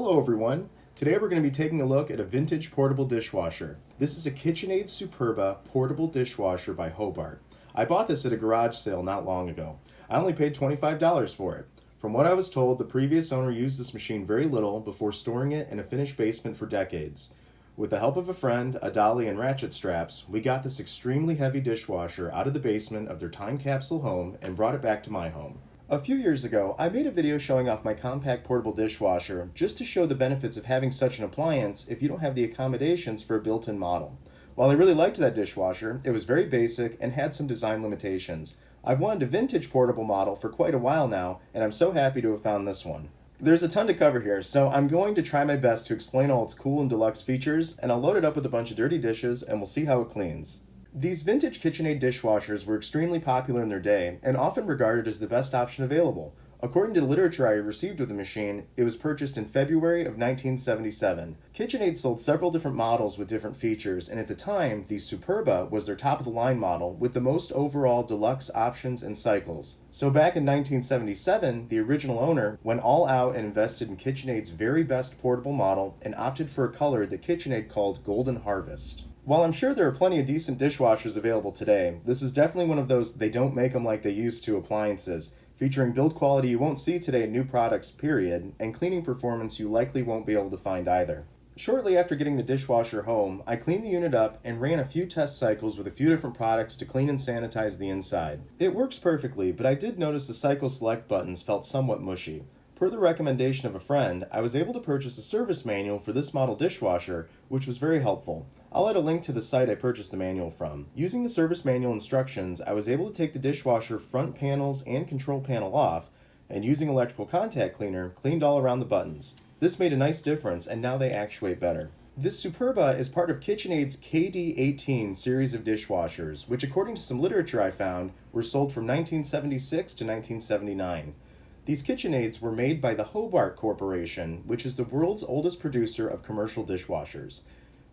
Hello everyone. Today we're going to be taking a look at a vintage portable dishwasher. This is a Kitchenaid Superba portable dishwasher by Hobart. I bought this at a garage sale not long ago. I only paid $25 for it. From what I was told, the previous owner used this machine very little before storing it in a finished basement for decades. With the help of a friend, a dolly, and ratchet straps, we got this extremely heavy dishwasher out of the basement of their time capsule home and brought it back to my home. A few years ago, I made a video showing off my compact portable dishwasher just to show the benefits of having such an appliance if you don't have the accommodations for a built-in model. While I really liked that dishwasher, it was very basic and had some design limitations. I've wanted a vintage portable model for quite a while now, and I'm so happy to have found this one. There's a ton to cover here, so I'm going to try my best to explain all its cool and deluxe features, and I'll load it up with a bunch of dirty dishes and we'll see how it cleans. These vintage KitchenAid dishwashers were extremely popular in their day and often regarded as the best option available. According to the literature I received with the machine, it was purchased in February of 1977. KitchenAid sold several different models with different features, and at the time, the Superba was their top-of-the-line model with the most overall deluxe options and cycles. So back in 1977, the original owner went all out and invested in KitchenAid's very best portable model and opted for a color that KitchenAid called Golden Harvest. While I'm sure there are plenty of decent dishwashers available today, this is definitely one of those they don't make them like they used to appliances, featuring build quality you won't see today in new products, period, and cleaning performance you likely won't be able to find either. Shortly after getting the dishwasher home, I cleaned the unit up and ran a few test cycles with a few different products to clean and sanitize the inside. It works perfectly, but I did notice the cycle select buttons felt somewhat mushy. Per the recommendation of a friend, I was able to purchase a service manual for this model dishwasher, which was very helpful. I'll add a link to the site I purchased the manual from. Using the service manual instructions, I was able to take the dishwasher front panels and control panel off, and using electrical contact cleaner, cleaned all around the buttons. This made a nice difference, and now they actuate better. This Superba is part of KitchenAid's KD-18 series of dishwashers, which according to some literature I found, were sold from 1976 to 1979. These KitchenAids were made by the Hobart Corporation, which is the world's oldest producer of commercial dishwashers.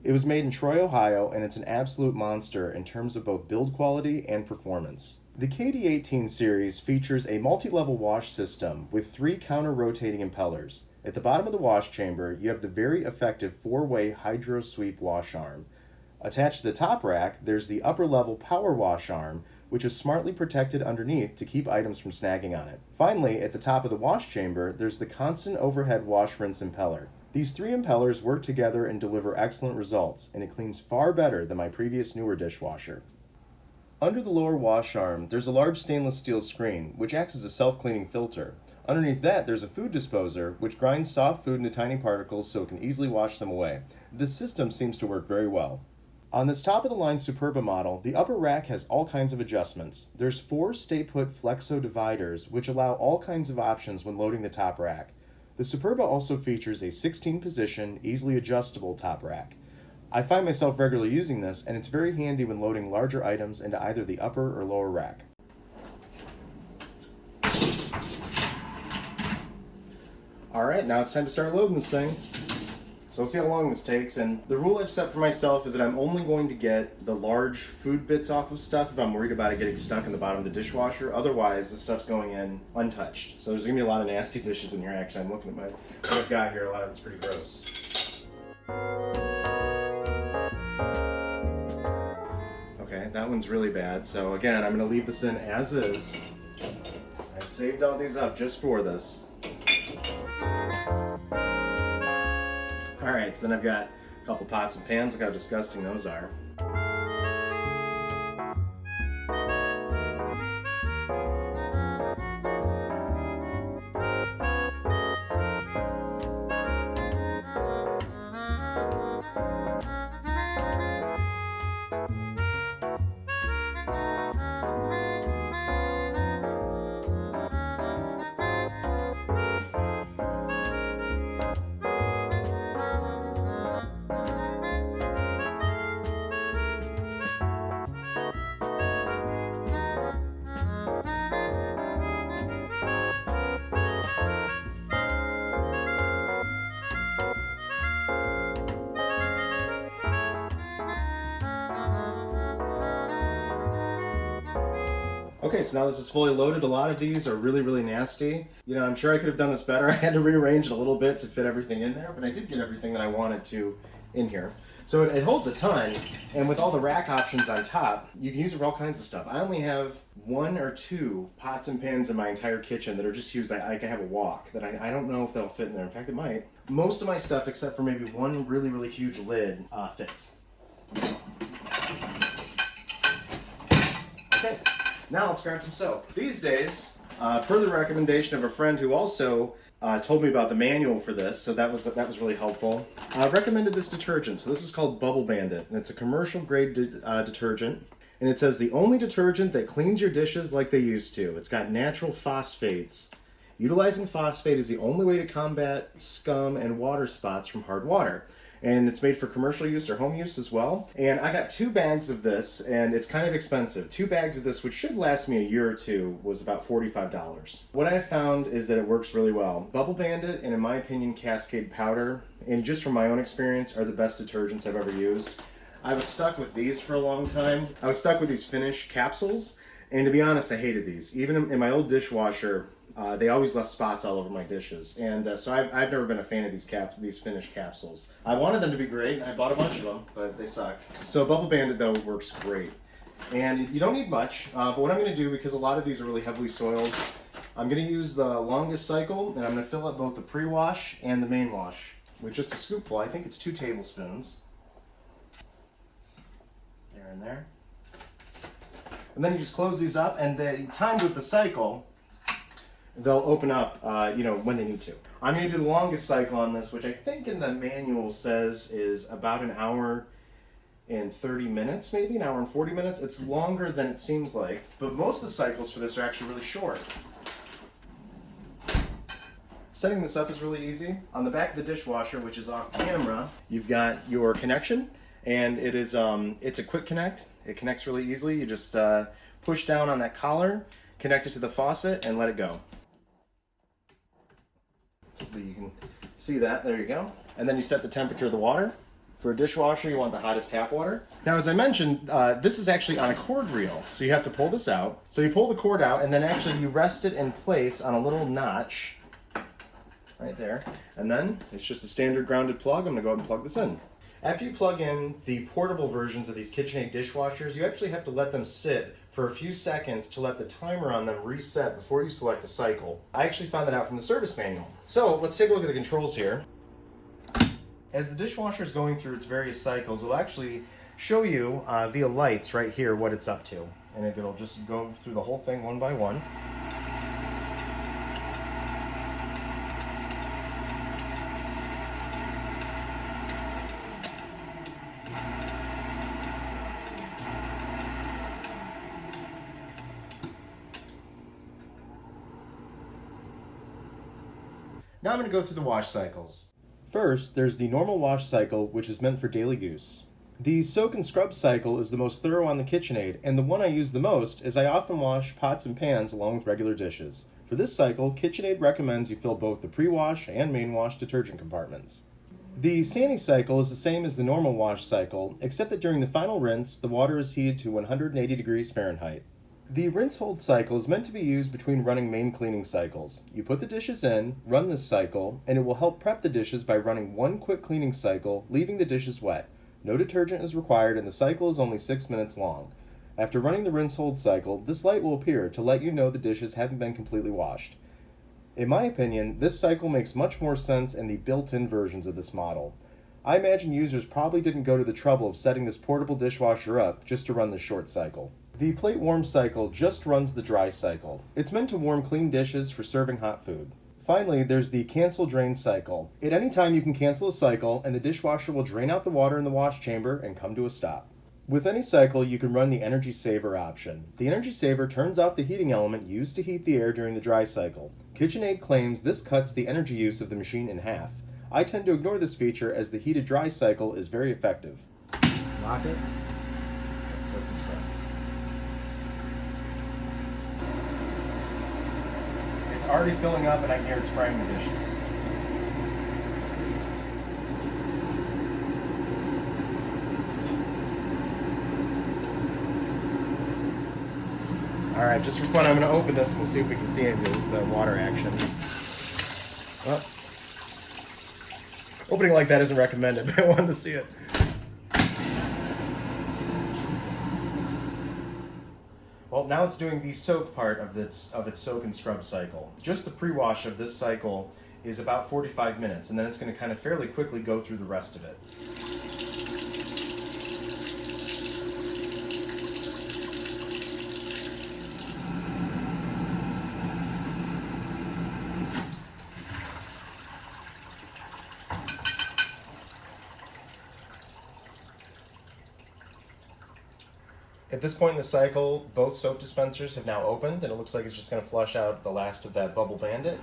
It was made in Troy, Ohio, and it's an absolute monster in terms of both build quality and performance. The KD-18 series features a multi-level wash system with 3 counter-rotating impellers. At the bottom of the wash chamber, you have the very effective 4-way hydro sweep wash arm. Attached to the top rack, there's the upper-level power wash arm, which is smartly protected underneath to keep items from snagging on it. Finally, at the top of the wash chamber, there's the constant overhead wash-rinse impeller. These 3 impellers work together and deliver excellent results, and it cleans far better than my previous newer dishwasher. Under the lower wash arm, there's a large stainless steel screen, which acts as a self-cleaning filter. Underneath that, there's a food disposer, which grinds soft food into tiny particles so it can easily wash them away. This system seems to work very well. On this top-of-the-line Superba model, the upper rack has all kinds of adjustments. There's 4 stay-put flexo dividers, which allow all kinds of options when loading the top rack. The Superba also features a 16-position, easily adjustable top rack. I find myself regularly using this, and it's very handy when loading larger items into either the upper or lower rack. Alright, now it's time to start loading this thing. So we'll see how long this takes, and the rule I've set for myself is that I'm only going to get the large food bits off of stuff if I'm worried about it getting stuck in the bottom of the dishwasher. Otherwise, the stuff's going in untouched. So there's going to be a lot of nasty dishes in here, actually. I'm looking at what I've got here. A lot of it's pretty gross. Okay, that one's really bad. So again, I'm going to leave this in as is. I saved all these up just for this. Alright, so then I've got a couple pots and pans. Look how disgusting those are. Okay, so now this is fully loaded. A lot of these are really, really nasty. You know, I'm sure I could have done this better. I had to rearrange it a little bit to fit everything in there, but I did get everything that I wanted to in here. So it holds a ton, and with all the rack options on top, you can use it for all kinds of stuff. I only have 1 or 2 pots and pans in my entire kitchen that are just used. I have a wok that I don't know if they'll fit in there. In fact, it might. Most of my stuff, except for maybe one really, really huge lid, fits. Okay. Now let's grab some soap. These days, per the recommendation of a friend who also told me about the manual for this, so that was really helpful. I've recommended this detergent. So this is called Bubble Bandit, and it's a commercial grade detergent. And it says the only detergent that cleans your dishes like they used to. It's got natural phosphates. Utilizing phosphate is the only way to combat scum and water spots from hard water. And it's made for commercial use or home use as well. And I got 2 bags of this, and it's kind of expensive. 2 bags of this, which should last me a year or 2, was about $45. What I found is that it works really well. Bubble Bandit, and in my opinion, Cascade Powder, and just from my own experience, are the best detergents I've ever used. I was stuck with these for a long time. I was stuck with these Finish capsules, and to be honest, I hated these. Even in my old dishwasher, they always left spots all over my dishes, and so I've never been a fan of these Finish capsules. I wanted them to be great, and I bought a bunch of them, but they sucked. So Bubble Bandit, though, works great. And you don't need much, but what I'm going to do, because a lot of these are really heavily soiled, I'm going to use the longest cycle, and I'm going to fill up both the pre-wash and the main wash with just a scoopful. I think it's 2 tablespoons. There and there. And then you just close these up, and then timed with the cycle, they'll open up, when they need to. I'm going to do the longest cycle on this, which I think in the manual says is about an hour and 30 minutes, maybe an hour and 40 minutes. It's longer than it seems like, but most of the cycles for this are actually really short. Setting this up is really easy. On the back of the dishwasher, which is off camera, you've got your connection, and it is it's a quick connect. It connects really easily. You just push down on that collar, connect it to the faucet, and let it go. Hopefully you can see that. There you go. And then you set the temperature of the water. For a dishwasher, you want the hottest tap water. Now, as I mentioned, this is actually on a cord reel, so you have to pull this out. So you pull the cord out, and then actually you rest it in place on a little notch right there. And then it's just a standard grounded plug. I'm going to go ahead and plug this in. After you plug in the portable versions of these KitchenAid dishwashers, you actually have to let them sit for a few seconds to let the timer on them reset before you select a cycle. I actually found that out from the service manual. So let's take a look at the controls here. As the dishwasher is going through its various cycles, it'll actually show you via lights right here what it's up to. And it'll just go through the whole thing one by one. Now I'm going to go through the wash cycles. First, there's the normal wash cycle, which is meant for daily use. The soak and scrub cycle is the most thorough on the KitchenAid, and the one I use the most, as I often wash pots and pans along with regular dishes. For this cycle, KitchenAid recommends you fill both the pre-wash and main wash detergent compartments. The Sani cycle is the same as the normal wash cycle, except that during the final rinse, the water is heated to 180 degrees Fahrenheit. The rinse-hold cycle is meant to be used between running main cleaning cycles. You put the dishes in, run this cycle, and it will help prep the dishes by running one quick cleaning cycle, leaving the dishes wet. No detergent is required, and the cycle is only 6 minutes long. After running the rinse-hold cycle, this light will appear to let you know the dishes haven't been completely washed. In my opinion, this cycle makes much more sense in the built-in versions of this model. I imagine users probably didn't go to the trouble of setting this portable dishwasher up just to run this short cycle. The plate warm cycle just runs the dry cycle. It's meant to warm clean dishes for serving hot food. Finally, there's the cancel drain cycle. At any time you can cancel a cycle and the dishwasher will drain out the water in the wash chamber and come to a stop. With any cycle, you can run the energy saver option. The energy saver turns off the heating element used to heat the air during the dry cycle. KitchenAid claims this cuts the energy use of the machine in half. I tend to ignore this feature as the heated dry cycle is very effective. Lock it. Soak and scrub. It's already filling up and I can hear it spraying the dishes. Alright, just for fun, I'm going to open this and we'll see if we can see any of the water action. Well, opening like that isn't recommended, but I wanted to see it. Well, now it's doing the soak part of its soak and scrub cycle. Just the pre-wash of this cycle is about 45 minutes, and then it's going to kind of fairly quickly go through the rest of it. At this point in the cycle, both soap dispensers have now opened, and it looks like it's just going to flush out the last of that Bubble Bandit.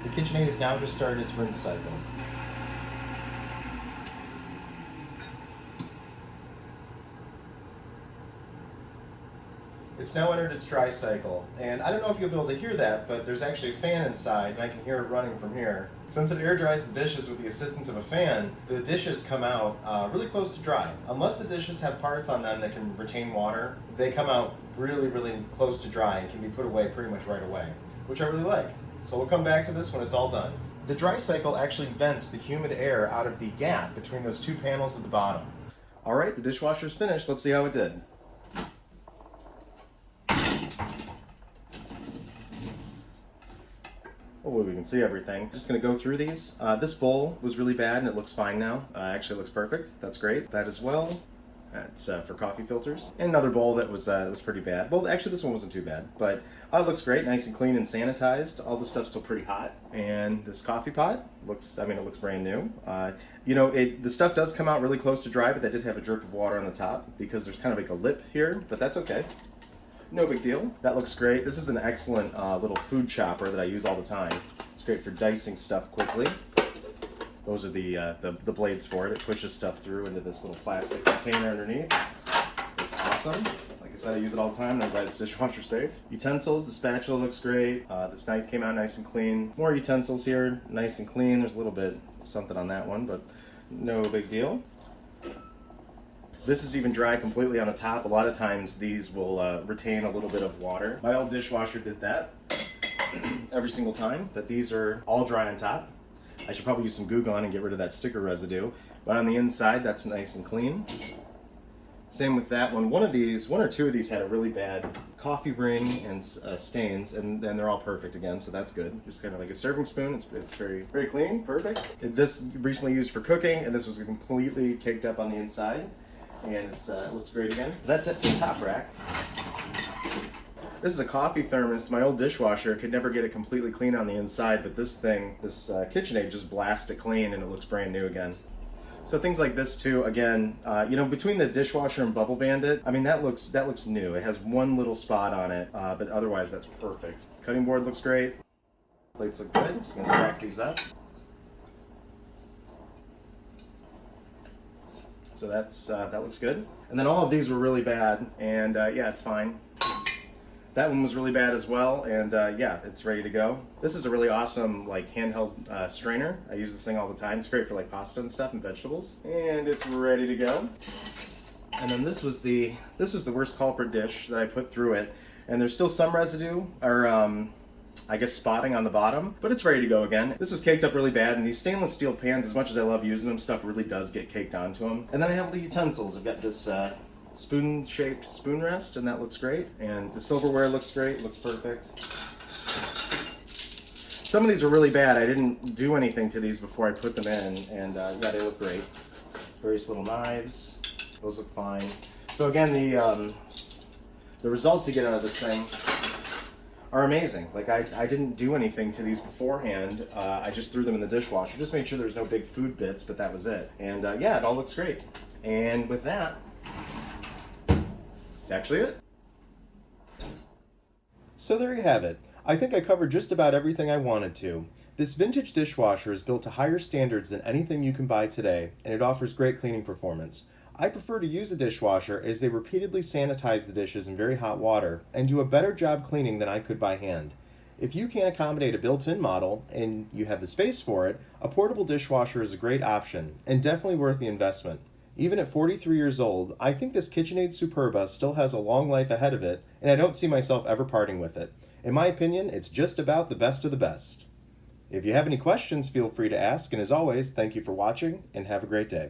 The Kitchenaid has now just started its rinse cycle. It's now entered its dry cycle, and I don't know if you'll be able to hear that, but there's actually a fan inside, and I can hear it running from here. Since it air dries the dishes with the assistance of a fan, the dishes come out really close to dry. Unless the dishes have parts on them that can retain water, they come out really, really close to dry and can be put away pretty much right away, which I really like. So we'll come back to this when it's all done. The dry cycle actually vents the humid air out of the gap between those two panels at the bottom. All right, the dishwasher's finished. Let's see how it did. Oh, we can see everything. Just gonna go through these. This bowl was really bad and it looks fine now. Actually looks perfect. That's great. That as well. That's for coffee filters. And another bowl that was pretty bad. Well, actually this one wasn't too bad, but it looks great, nice and clean and sanitized. All the stuff's still pretty hot. And this coffee pot looks, I mean, it looks brand new. You know, the stuff does come out really close to dry, but that did have a drip of water on the top because there's kind of like a lip here, but that's okay. No big deal. That looks great. This is an excellent little food chopper that I use all the time. It's great for dicing stuff quickly. Those are the blades for it. It pushes stuff through into this little plastic container underneath. It's awesome. Like I said, I use it all the time, and I'm glad it's dishwasher safe. Utensils, the spatula looks great. This knife came out nice and clean. More utensils here, nice and clean. There's a little bit something on that one, but no big deal. This is even dry completely on the top. A lot of times these will retain a little bit of water. My old dishwasher did that every single time, but these are all dry on top. I should probably use some Goo Gone and get rid of that sticker residue. But on the inside, that's nice and clean. Same with that one. One or two of these had a really bad coffee ring and stains, and then they're all perfect again, so that's good. Just kind of like a serving spoon. It's very, very clean, perfect. This recently used for cooking, and this was completely caked up on the inside. And it looks great again. That's it for the top rack. This is a coffee thermos. My old dishwasher could never get it completely clean on the inside, but this KitchenAid just blasts it clean and it looks brand new again. So things like this too, again, you know, between the dishwasher and Bubble Bandit, I mean, that looks new. It has one little spot on it, but otherwise that's perfect. Cutting board looks great. Plates look good. Just gonna stack these up. So that looks good. And then all of these were really bad, and yeah, it's fine. That one was really bad as well, and yeah, it's ready to go. This is a really awesome like handheld strainer. I use this thing all the time. It's great for like pasta and stuff and vegetables. And it's ready to go. And then this was the worst culprit dish that I put through it, and there's still some residue or I guess spotting on the bottom, but it's ready to go again. This was caked up really bad, and these stainless steel pans, as much as I love using them, stuff really does get caked onto them. And then I have the utensils. I've got this spoon-shaped spoon rest, and that looks great. And the silverware looks great, looks perfect. Some of these are really bad. I didn't do anything to these before I put them in, and yeah, they look great. Various little knives, those look fine. So again, the results you get out of this thing are amazing. Like I didn't do anything to these beforehand. I just threw them in the dishwasher. Just made sure there's no big food bits, but that was it. And yeah, it all looks great. And with that, that's actually it. So there you have it. I think I covered just about everything I wanted to. This vintage dishwasher is built to higher standards than anything you can buy today, and it offers great cleaning performance. I prefer to use a dishwasher as they repeatedly sanitize the dishes in very hot water and do a better job cleaning than I could by hand. If you can't accommodate a built-in model and you have the space for it, a portable dishwasher is a great option and definitely worth the investment. Even at 43 years old, I think this KitchenaId Superba still has a long life ahead of it, and I don't see myself ever parting with it. In my opinion, it's just about the best of the best. If you have any questions, feel free to ask, and as always, thank you for watching, and have a great day.